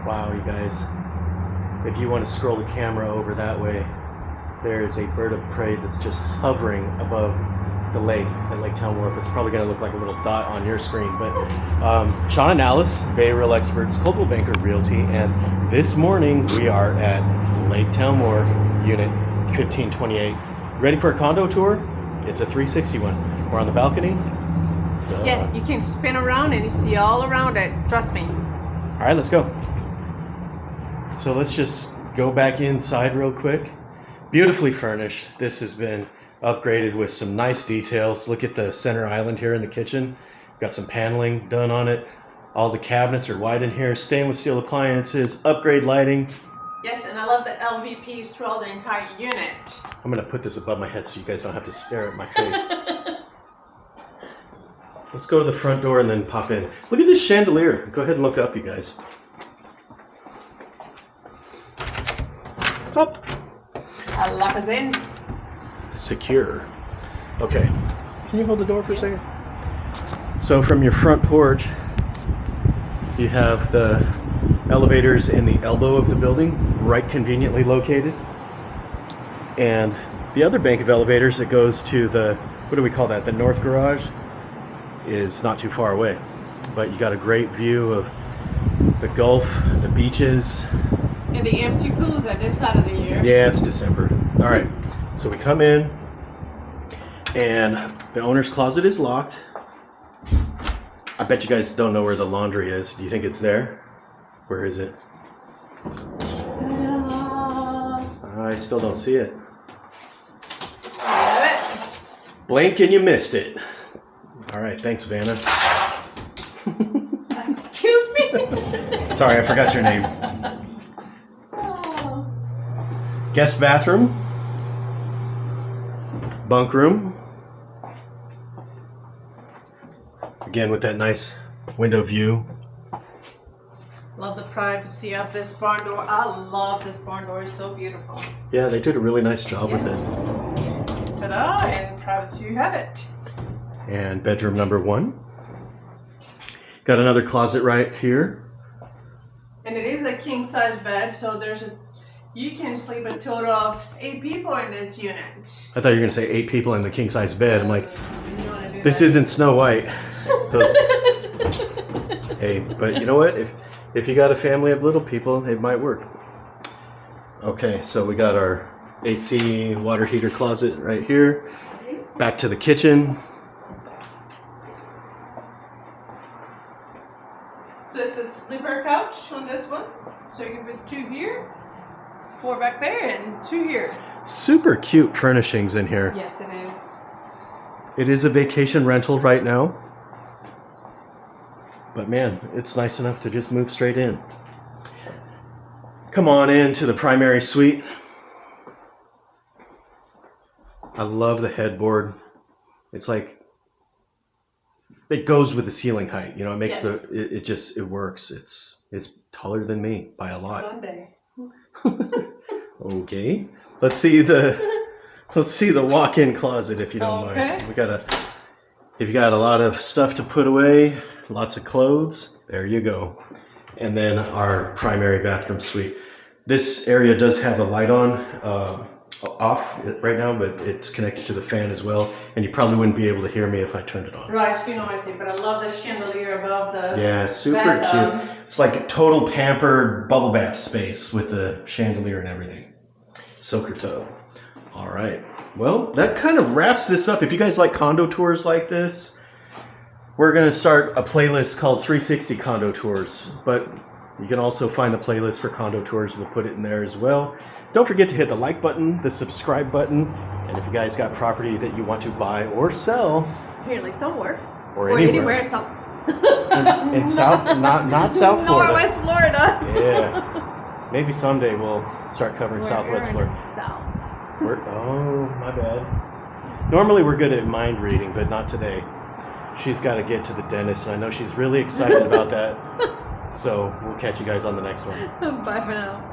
Wow, you guys. If you want to scroll the camera over that way, there is a bird of prey that's just hovering above the lake at Laketown Wharf. It's probably going to look like a little dot on your screen. But Sean and Alice, Bay Real Experts, Coldwell Banker Realty, and this morning we are at Laketown Wharf Unit 1528. Ready for a condo tour? It's a 360 one. We're on the balcony. Yeah, you can spin around and you see all around it. Trust me. All right, let's go. So let's just go back inside real quick. Beautifully furnished. This has been upgraded with some nice details. Look at the center island here in the kitchen. Got some paneling done on it. All the cabinets are wide in here. Stainless steel appliances, upgrade lighting. Yes, and I love the LVPs throughout the entire unit. I'm gonna put this above my head so you guys don't have to stare at my face. Let's go to the front door and then pop in. Look at this chandelier. Go ahead and look up, you guys. Up. I lock us in. Secure. Okay. Can you hold the door for a second? So from your front porch, you have the elevators in the elbow of the building, right conveniently located. And the other bank of elevators that goes to the, what do we call that, the north garage, is not too far away. But you got a great view of the Gulf, the beaches. And the empty pools at this side of the year. Yeah, it's December. All right, so we come in and the owner's closet is locked. I bet you guys don't know where the laundry is. Do you think it's there? Where is it? I still don't see it. Blink and you missed it. All right, thanks, Vanna. Excuse me? Sorry, I forgot your name. Oh. Guest bathroom. Bunk room. Again, with that nice window view. Love the privacy of this barn door. I love this barn door. It's so beautiful. Yeah, they did a really nice job with Yes. it. Ta-da! And privacy, you have it. And bedroom number 1. Got another closet right here. And it is a king size bed, so you can sleep a total of 8 people in this unit. I thought you were going to say 8 people in the king size bed. I'm like, You wanna do this that? isn't Snow White. Hey, but you know what? If you got a family of little people, it might work. Okay, so we got our AC water heater closet right here. Back to the kitchen. So it's a sleeper couch on this one. So you can put 2 here, 4 back there, and 2 here. Super cute furnishings in here. Yes, it is. It is a vacation rental right now. But man, it's nice enough to just move straight in. Come on into the primary suite. I love the headboard. It's like, it goes with the ceiling height. You know, it makes Yes. it works. It's taller than me by a lot. Monday. Okay. Let's see the walk-in closet if you don't mind. If you got a lot of stuff to put away, lots of clothes, there you go. And then our primary bathroom suite. This area does have a light on, off right now, but it's connected to the fan as well. And you probably wouldn't be able to hear me if I turned it on. Right, it's too noisy, but I love the chandelier above the Yeah, super bed, cute. It's like a total pampered bubble bath space with the chandelier and everything. Soaker tub. All right. Well, that kind of wraps this up. If you guys like condo tours like this, we're going to start a playlist called 360 Condo Tours. But you can also find the playlist for condo tours. We'll put it in there as well. Don't forget to hit the like button, the subscribe button, and if you guys got property that you want to buy or sell, here, Laketown Wharf, or anywhere South. in South, not South Florida. Northwest Florida. Yeah, maybe someday we'll start covering Southwest Florida. South. Oh, my bad. Normally we're good at mind reading, but not today. She's got to get to the dentist, and I know she's really excited about that. So we'll catch you guys on the next one. Bye for now.